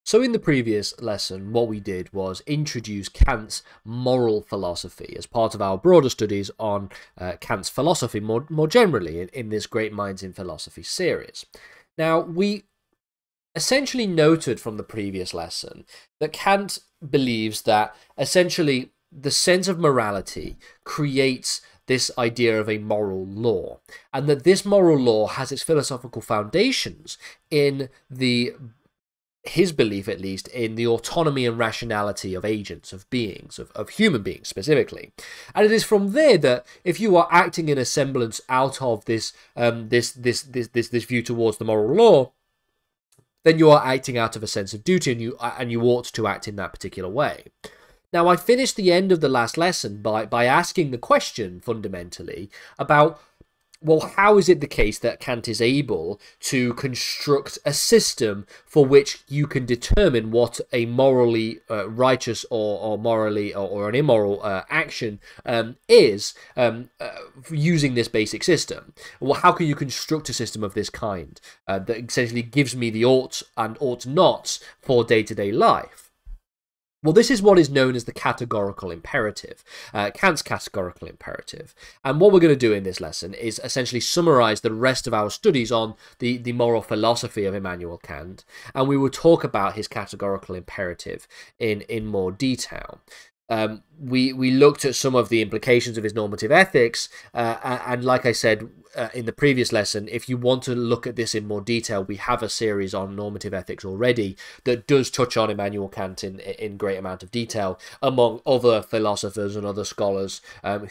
So in the previous lesson, what we did was introduce Kant's moral philosophy as part of our broader studies on Kant's philosophy more generally in this Great Minds in Philosophy series. Now, we essentially noted from the previous lesson that Kant believes that essentially the sense of morality creates this idea of a moral law, and that this moral law has its philosophical foundations in his belief, at least, in the autonomy and rationality of agents, of beings, of human beings specifically. And it is from there that if you are acting in a semblance out of this view towards the moral law, then you are acting out of a sense of duty, and you ought to act in that particular way. Now, I finished the end of the last lesson by asking the question, fundamentally, about, well, how is it the case that Kant is able to construct a system for which you can determine what a morally righteous or morally or an immoral action is using this basic system? Well, how can you construct a system of this kind that essentially gives me the oughts and ought nots for day-to-day life? Well, this is what is known as the categorical imperative, Kant's categorical imperative. And what we're going to do in this lesson is essentially summarize the rest of our studies on the moral philosophy of Immanuel Kant, and we will talk about his categorical imperative in more detail. We looked at some of the implications of his normative ethics, and like I said in the previous lesson, if you want to look at this in more detail, we have a series on normative ethics already that does touch on Immanuel Kant in great amount of detail, among other philosophers and other scholars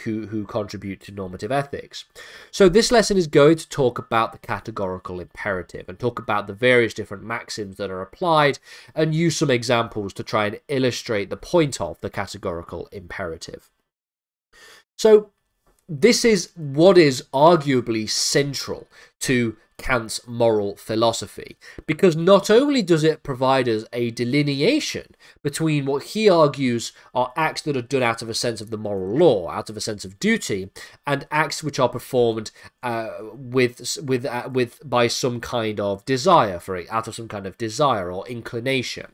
who contribute to normative ethics. So this lesson is going to talk about the categorical imperative and talk about the various different maxims that are applied and use some examples to try and illustrate the point of the categorical imperative. So this is what is arguably central to Kant's moral philosophy, because not only does it provide us a delineation between what he argues are acts that are done out of a sense of the moral law, out of a sense of duty, and acts which are performed by some kind of desire, out of some kind of desire or inclination.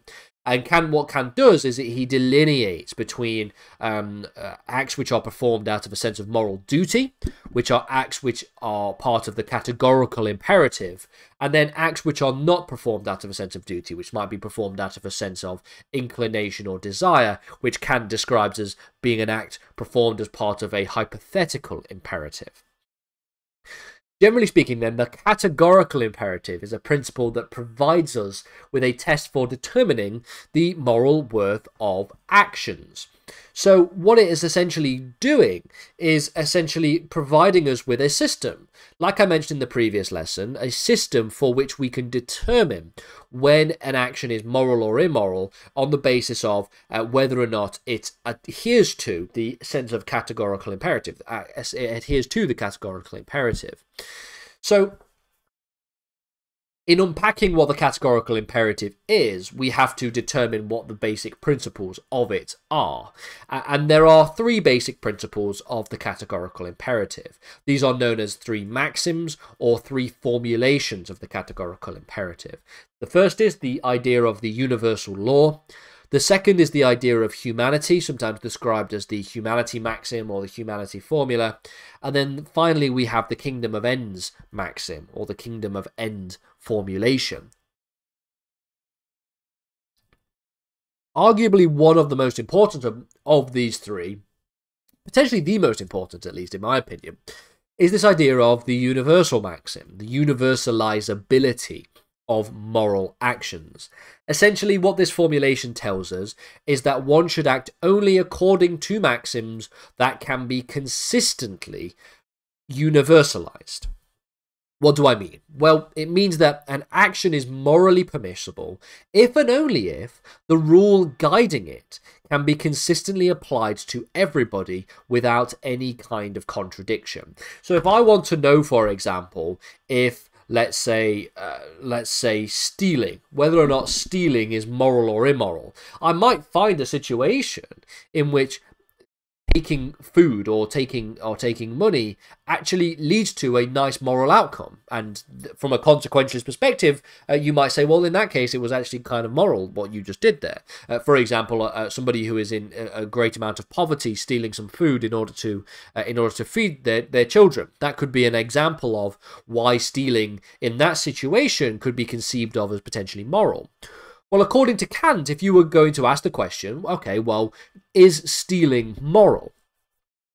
And what Kant does is he delineates between acts which are performed out of a sense of moral duty, which are acts which are part of the categorical imperative, and then acts which are not performed out of a sense of duty, which might be performed out of a sense of inclination or desire, which Kant describes as being an act performed as part of a hypothetical imperative. Generally speaking, then, the categorical imperative is a principle that provides us with a test for determining the moral worth of actions. So what it is essentially doing is essentially providing us with a system, like I mentioned in the previous lesson, a system for which we can determine when an action is moral or immoral on the basis of whether or not it adheres to the sense of categorical imperative, it adheres to the categorical imperative. So, in unpacking what the categorical imperative is, we have to determine what the basic principles of it are. And there are three basic principles of the categorical imperative. These are known as three maxims or three formulations of the categorical imperative. The first is the idea of the universal law. The second is the idea of humanity, sometimes described as the humanity maxim or the humanity formula. And then finally we have the kingdom of ends maxim or the kingdom of end formulation. Arguably one of the most important of these three, potentially the most important at least in my opinion, is this idea of the universal maxim, the universalizability of moral actions. Essentially, what this formulation tells us is that one should act only according to maxims that can be consistently universalized. What do I mean? Well, it means that an action is morally permissible if and only if the rule guiding it can be consistently applied to everybody without any kind of contradiction. So if I want to know, for example, if let's say stealing, whether or not stealing is moral or immoral, I might find a situation in which taking food or taking money actually leads to a nice moral outcome. And from a consequentialist perspective, you might say, well, in that case, it was actually kind of moral what you just did there. For example, somebody who is in a great amount of poverty stealing some food in order to feed their children. That could be an example of why stealing in that situation could be conceived of as potentially moral. Well, according to Kant, if you were going to ask the question, okay, well, is stealing moral?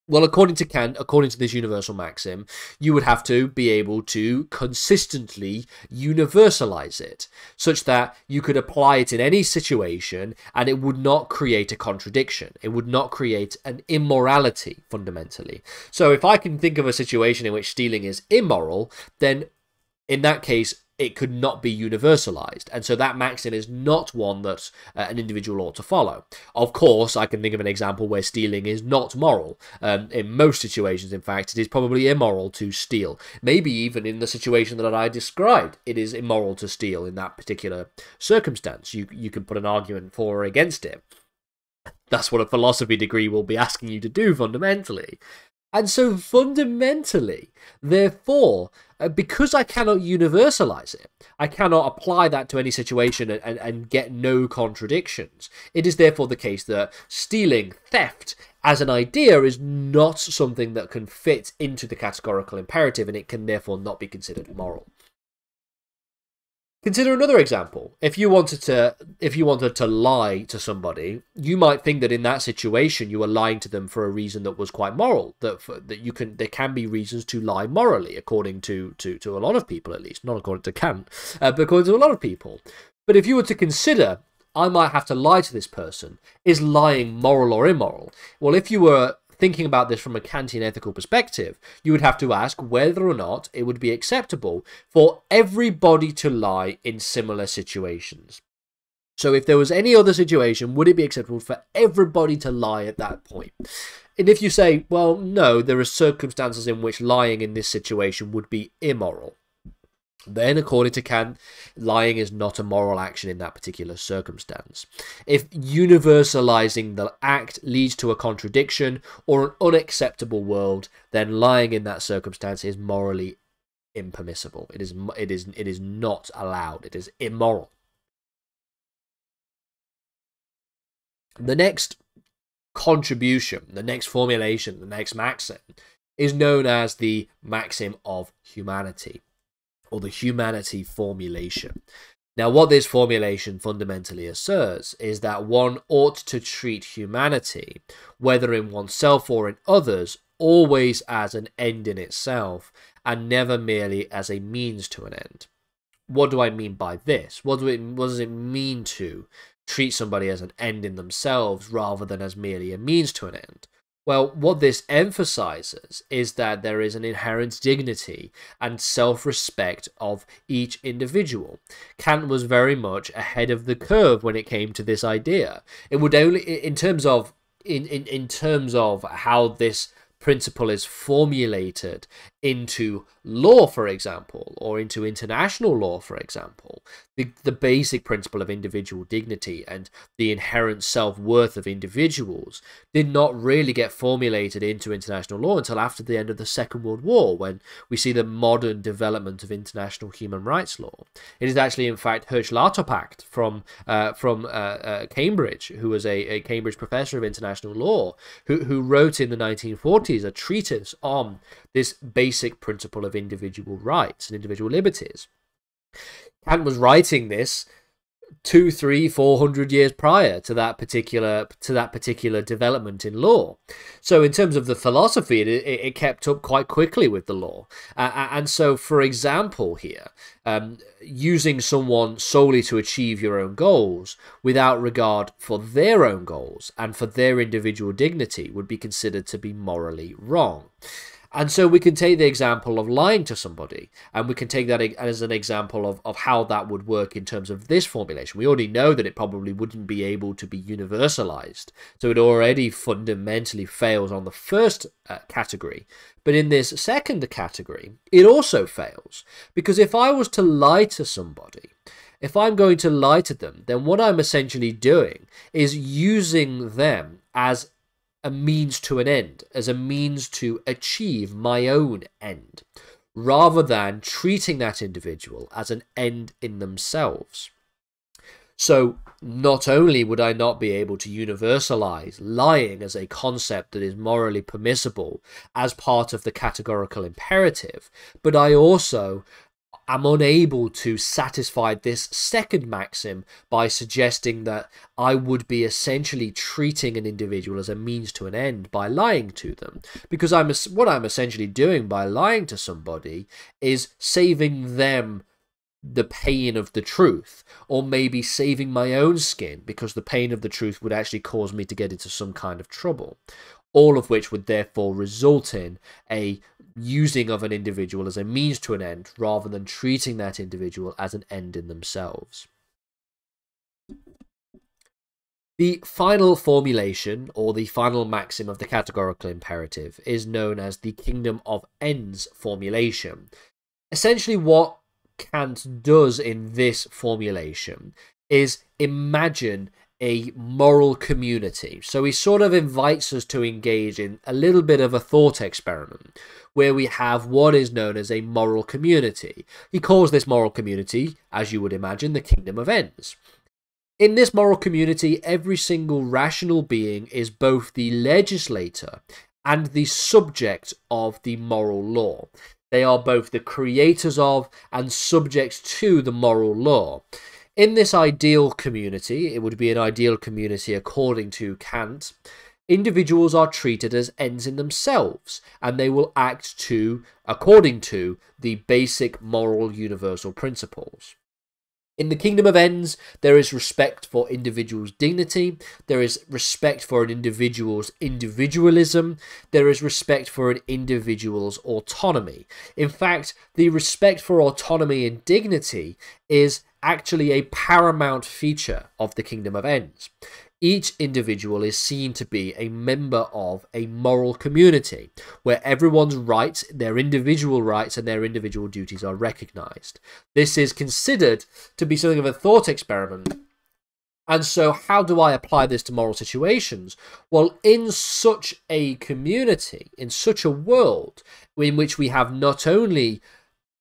Well, according to Kant, according to this universal maxim, you would have to be able to consistently universalize it, such that you could apply it in any situation and it would not create a contradiction. It would not create an immorality, fundamentally. So if I can think of a situation in which stealing is immoral, then in that case, it could not be universalized. And so that maxim is not one that an individual ought to follow. Of course, I can think of an example where stealing is not moral. In most situations, in fact, it is probably immoral to steal. Maybe even in the situation that I described, it is immoral to steal in that particular circumstance. You can put an argument for or against it. That's what a philosophy degree will be asking you to do, fundamentally. And so fundamentally, therefore, because I cannot universalize it, I cannot apply that to any situation and get no contradictions. It is therefore the case that stealing, theft, as an idea is not something that can fit into the categorical imperative, and it can therefore not be considered moral. Consider another example. If you wanted to lie to somebody, you might think that in that situation you were lying to them for a reason that was quite moral. There can be reasons to lie morally, according to a lot of people, at least, not according to Kant, but according to a lot of people. But if you were to consider, I might have to lie to this person, is lying moral or immoral? Well, if you were thinking about this from a Kantian ethical perspective, you would have to ask whether or not it would be acceptable for everybody to lie in similar situations. So if there was any other situation, would it be acceptable for everybody to lie at that point? And if you say, well, no, there are circumstances in which lying in this situation would be immoral, then, according to Kant, lying is not a moral action in that particular circumstance. If universalizing the act leads to a contradiction or an unacceptable world, then lying in that circumstance is morally impermissible. It is not allowed. It is immoral. The next contribution, the next formulation, the next maxim, is known as the maxim of humanity, or the humanity formulation. Now, what this formulation fundamentally asserts is that one ought to treat humanity, whether in oneself or in others, always as an end in itself, and never merely as a means to an end. What do I mean by this? What does it mean to treat somebody as an end in themselves rather than as merely a means to an end? Well, what this emphasizes is that there is an inherent dignity and self-respect of each individual. Kant was very much ahead of the curve when it came to this idea. It would only, in terms of how this principle is formulated into law, for example, or into international law, for example, the basic principle of individual dignity and the inherent self-worth of individuals did not really get formulated into international law until after the end of the Second World War, when we see the modern development of international human rights law. It is actually, in fact, Herschel from Cambridge, who was a Cambridge professor of international law, who wrote in the 1940s a treatise on this basic principle of individual rights and individual liberties. Kant was writing this 200, 300, 400 years prior to that particular development in law. So in terms of the philosophy, it kept up quite quickly with the law. And so, for example, here, using someone solely to achieve your own goals without regard for their own goals and for their individual dignity would be considered to be morally wrong. And so we can take the example of lying to somebody, and we can take that as an example of how that would work in terms of this formulation. We already know that it probably wouldn't be able to be universalized, so it already fundamentally fails on the first category. But in this second category, it also fails, because if I was to lie to somebody, if I'm going to lie to them, then what I'm essentially doing is using them as a means to an end, as a means to achieve my own end, rather than treating that individual as an end in themselves. So not only would I not be able to universalize lying as a concept that is morally permissible as part of the categorical imperative, but I also am unable to satisfy this second maxim by suggesting that I would be essentially treating an individual as a means to an end by lying to them. Because what I'm essentially doing by lying to somebody is saving them the pain of the truth, or maybe saving my own skin, because the pain of the truth would actually cause me to get into some kind of trouble, all of which would therefore result in a using of an individual as a means to an end rather than treating that individual as an end in themselves. The final formulation, or the final maxim of the categorical imperative, is known as the kingdom of ends formulation. Essentially what Kant does in this formulation is imagine a moral community. So he sort of invites us to engage in a little bit of a thought experiment where we have what is known as a moral community. He calls this moral community, as you would imagine, the kingdom of ends. In this moral community, every single rational being is both the legislator and the subject of the moral law. They are both the creators of and subjects to the moral law. In this ideal community, it would be an ideal community according to Kant, individuals are treated as ends in themselves, and they will act according to the basic moral universal principles. In the kingdom of ends, there is respect for individuals' dignity, there is respect for an individual's individualism, there is respect for an individual's autonomy. In fact, the respect for autonomy and dignity is actually a paramount feature of the kingdom of ends. Each individual is seen to be a member of a moral community where everyone's rights, their individual rights and their individual duties are recognized. This is considered to be something of a thought experiment. And so how do I apply this to moral situations? Well, in such a community, in such a world in which we have not only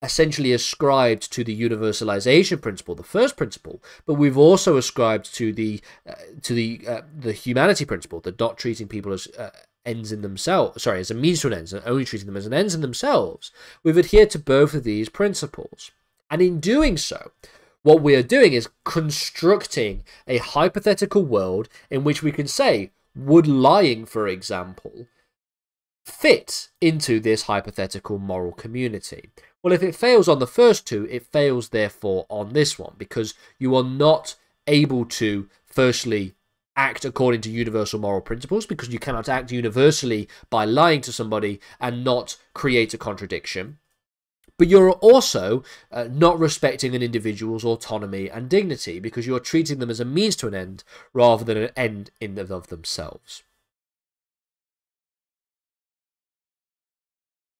essentially ascribed to the universalization principle, the first principle, but we've also ascribed to the humanity principle, the not treating people as ends in themselves, as a means to an end, and only treating them as an ends in themselves. We've adhered to both of these principles, and in doing so, what we are doing is constructing a hypothetical world in which we can say, would lying, for example, fit into this hypothetical moral community? Well, if it fails on the first two, it fails therefore on this one, because you are not able to, firstly, act according to universal moral principles, because you cannot act universally by lying to somebody and not create a contradiction. But you're also not respecting an individual's autonomy and dignity, because you're treating them as a means to an end rather than an end in and of themselves.